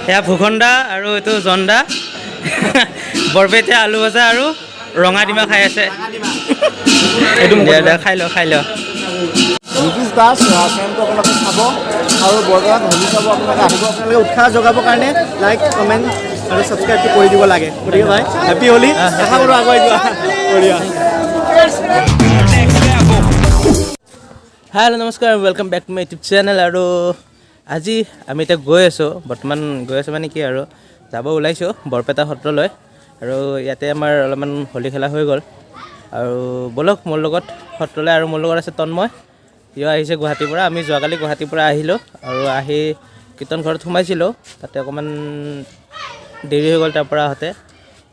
এয়া ভূখণ্ডা আৰু এইটো জন্দা বৰপেটীয়া আলু ভজা আৰু ৰঙা ডিমা খাই আছে। এইটো খাই ল ব্ৰিটিছ দাস চেনেলটো আপোনালোকে চাব আৰু বৰপেটাত হোলী চাব আপোনালোকে আহিব। আপোনালোকে উৎসাহ যোগাবৰ কাৰণে লাইক কমেণ্ট আৰু ছাবস্ক্ৰাইবটো কৰি দিব লাগে। গতিকে ভাই হেপী হোলী, আশা কৰোঁ আগুৱাই যোৱা বঢ়িয়া। হেল্ল' নমস্কাৰ, welcome back to my YouTube channel. আৰু আজি আমি এতিয়া বৰ্তমান গৈ আছোঁ মানে কি আৰু যাব ওলাইছোঁ বৰপেটা সত্ৰলৈ। আৰু ইয়াতে আমাৰ অলপমান হোলী খেলা হৈ গ'ল। আৰু ব'লক মোৰ লগত সত্ৰলৈ। আৰু মোৰ লগত আছে তন্ময়, সিও আহিছে গুৱাহাটীৰ পৰা। আমি যোৱাকালি গুৱাহাটীৰ পৰা আহিলোঁ আৰু আহি কীৰ্তন ঘৰত সোমাইছিলোঁ, তাতে অকণমান দেৰি হৈ গ'ল তাৰ পৰা আহোঁতে।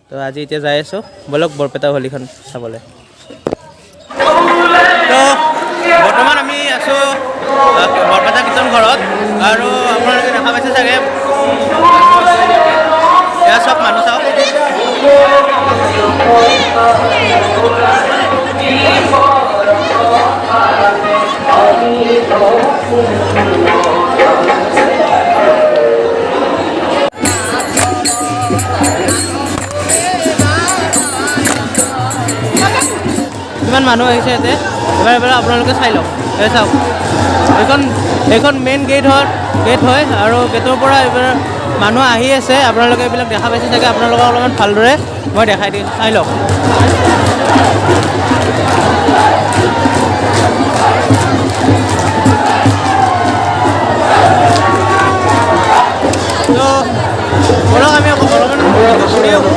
তো আজি এতিয়া যাই আছোঁ, ব'লক বৰপেটা হোলীখন চাবলৈ। তো বৰ্তমান আমি আছোঁ বৰপেটা কীৰ্তন ঘৰত। আৰু আপোনালোকে দেখা পাইছে চাগে, এয়া চব মানুহ চাওক। কিমান মানুহ আহিছে ইয়াতে এবাৰ আপোনালোকে চাই লওক। এই চাওক, এইখন মেইন গেট হয় আৰু গেটৰ পৰা এইবাৰ মানুহ আহি আছে। আপোনালোকে এইবিলাক দেখা পাইছে চাগে, আপোনালোকক অলপমান ভালদৰে মই দেখাই দিছোঁ, চাই লওক। তো বলক আমি অলপমান ঘূৰি আহোঁ।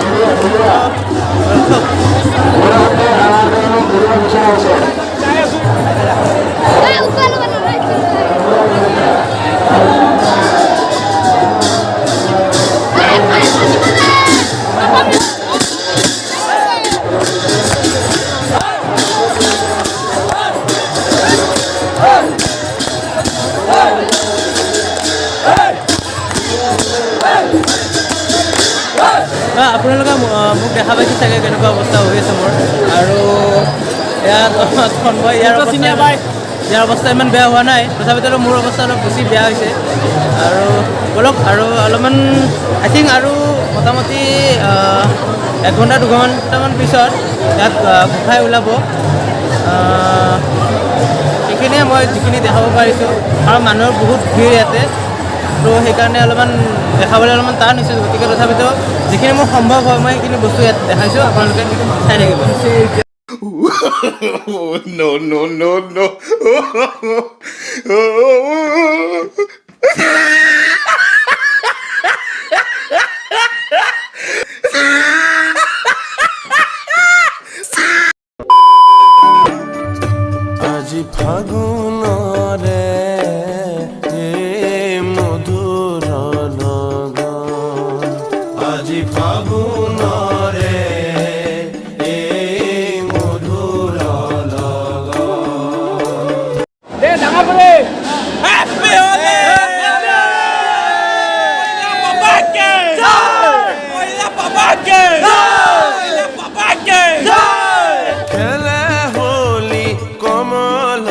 আপোনালোকে মোক দেখা পাইছে চাগে কেনেকুৱা অৱস্থা হৈ আছে মোৰ। আৰু ইয়াত তন্ময়, ইয়াৰ অৱস্থা ইমান বেয়া হোৱা নাই, তথাপিতো মোৰ অৱস্থা অলপ বেছি বেয়া হৈছে। আৰু ব'লক আৰু অলপমান আই থিংক আৰু মোটামুটি 1 ঘণ্টা 2 ঘণ্টামান পিছত ইয়াত গোঁসাই ওলাব। সেইখিনিয়ে মই যিখিনি দেখাব পাৰিছোঁ, আৰু মানুহৰ বহুত ভিৰ ইয়াতে। তো সেইকাৰণে অলপমান দেখাবলৈ অলপমান টান হৈছে। গতিকে তথাপিতো যিখিনি মোৰ সম্ভৱ হয় মই সেইখিনি বস্তু ইয়াত দেখাইছোঁ, আপোনালোকে চাই থাকিব। No, no, no, no. আজি ফাগুনৰে মধুৰ লগন, আজি ফাগুনৰে মধুৰ লগন। খেলে হোলী কমল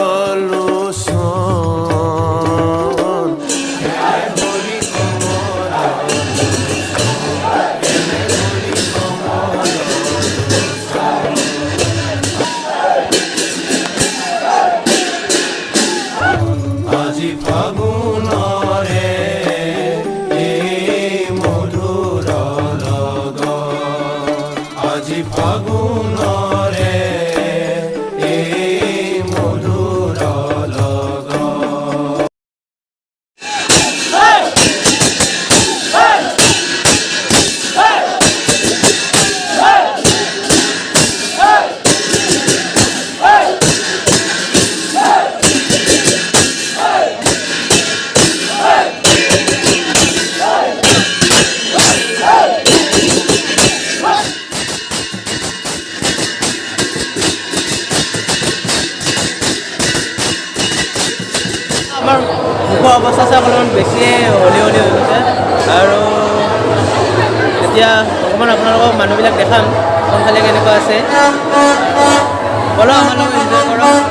লোচন, আজি ফাগুনৰে মধুৰ লগন, আজি ফাগুনৰে মধুৰ লগন। আমাৰ মুখৰ অৱস্থা চাওক, অলপমান বেছিয়ে হলি হৈ গৈছে। আৰু এতিয়া অকণমান আপোনালোকক মানুহবিলাক দেখাম কোনফালে কেনেকুৱা আছে। ব'লক আমাৰ লগত এনজয় কৰক।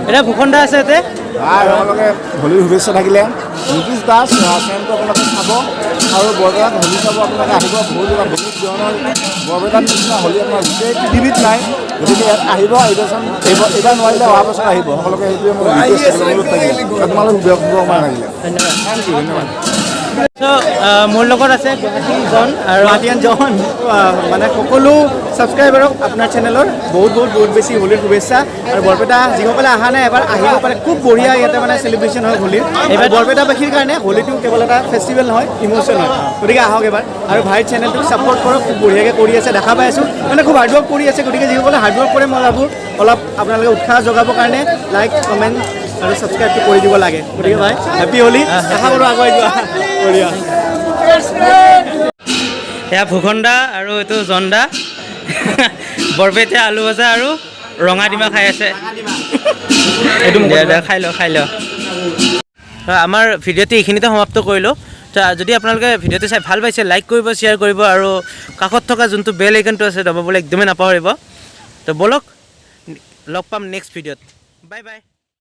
এটা ভূষণ দা আছে ইয়াতে আৰু আপোনালোকে হোলীৰ শুভেচ্ছা থাকিলে নীতিশ দাস চেনেলটো আপোনালোকে চাব আৰু বৰপেটাত হোলী চাব আপোনালোকে আহিব বহুত ধৰণৰ বৰপেটাত নিচিনা হোলী আপোনাৰ গোটেই পৃথিৱীত নাই গতিকে ইয়াত আহিব আহিবচোন এইবাৰ নোৱাৰিলে অহা বছৰ আহিব সকলোকে সেইটোৱে মোৰ অনুৰোধ থাকিলে তোমালোক ব্যক্তিগতমান থাকিলে থেংক ইউ ধন্যবাদ মোৰ লগত আছে গুৱাহাটীজন আৰু গুৱাহাটীয়ান জন মানে সকলো ছাবস্ক্ৰাইবাৰক আপোনাৰ চেনেলৰ বহুত বেছি হোলীৰ শুভেচ্ছা আৰু বৰপেটা যিসকলে অহা নাই এবাৰ আহিব পাৰে খুব বঢ়িয়া ইয়াতে মানে চেলিব্ৰেশ্যন হয় হোলীৰ এইবাৰ বৰপেটাবাসীৰ কাৰণে হোলীটো কেৱল এটা ফেষ্টিভেল নহয় ইম'চন হয় গতিকে আহক এবাৰ আৰু ভাইৰ চেনেলটোক ছাপোৰ্ট কৰক খুব বঢ়িয়াকৈ কৰি আছে দেখা পাই আছোঁ মানে খুব হাৰ্ডৱৰ্ক কৰি আছে গতিকে যিসকলে হাৰ্ডৱৰ্ক কৰে মই ভাবোঁ অলপ আপোনালোকে উৎসাহ যোগাবৰ কাৰণে লাইক কমেণ্ট আৰু ছাবস্ক্ৰাইবটো কৰি দিব লাগে গতিকে ভাই হেপী হোলী আশা কৰোঁ আগুৱাই যোৱা বঢ়িয়া এয়া ভূষণ দা আৰু এইটো জন দা বৰপেটা আলু ভজা আৰু ৰঙা ডিমা খাই আছে এইটো খাই ল আমাৰ ভিডিঅ'টো এইখিনিতে সমাপ্ত কৰিলোঁ যদি আপোনালোকে ভিডিঅ'টো চাই ভাল পাইছে লাইক কৰিব শ্বেয়াৰ কৰিব আৰু কাষত থকা যোনটো বেল আইকনটো আছে দবাবলৈ একদমেই নাপাহৰিব তো ব'লক লগ পাম নেক্সট ভিডিঅ'ত বাই বাই